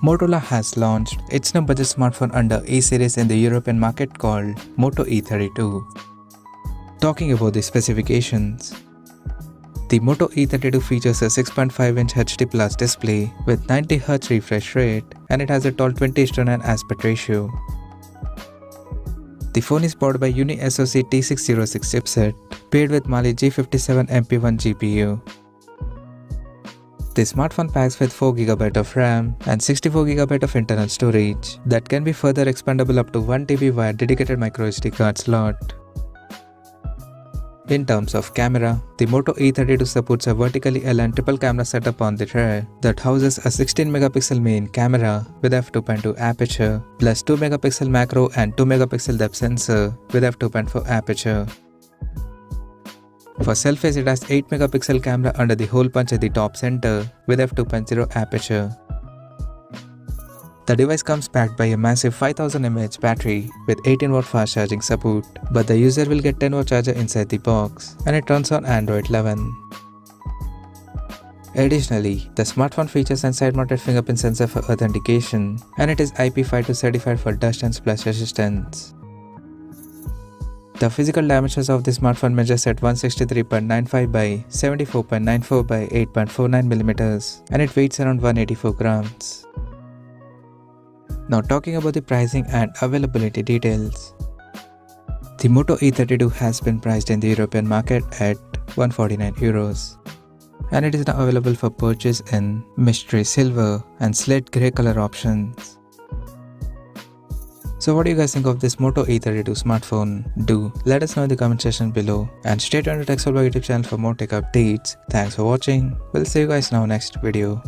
Motorola has launched its new budget smartphone under E series in the European market called Moto E32. Talking about the specifications, the Moto E32 features a 6.5-inch HD Plus display with 90Hz refresh rate, and it has a tall 20:9 aspect ratio. The phone is powered by Unisoc T606 chipset paired with Mali G57 MP1 GPU. The smartphone packs with 4GB of RAM and 64GB of internal storage that can be further expandable up to 1TB via dedicated microSD card slot. In terms of camera, the Moto E32 supports a vertically aligned triple camera setup on the rear that houses a 16MP main camera with f2.2 aperture plus 2MP macro and 2MP depth sensor with f2.4 aperture. For selfies, it has 8MP camera under the hole punch at the top center with f2.0 aperture. The device comes packed by a massive 5000 mAh battery with 18W fast charging support, but the user will get 10W charger inside the box, and it runs on Android 11. Additionally, the smartphone features a side-mounted fingerprint sensor for authentication, and it is IP52 certified for dust and splash resistance. The physical dimensions of the smartphone measures at 163.95 by 74.94 by 8.49mm, and it weighs around 184 grams. Now talking about the pricing and availability details. The Moto E32 has been priced in the European market at €149, and it is now available for purchase in mystery silver and slate grey color options. So what do you guys think of this Moto E32 smartphone? Do let us know in the comment section below, and stay tuned to techsole YouTube channel for more tech updates. Thanks for watching. We'll see you guys now next video.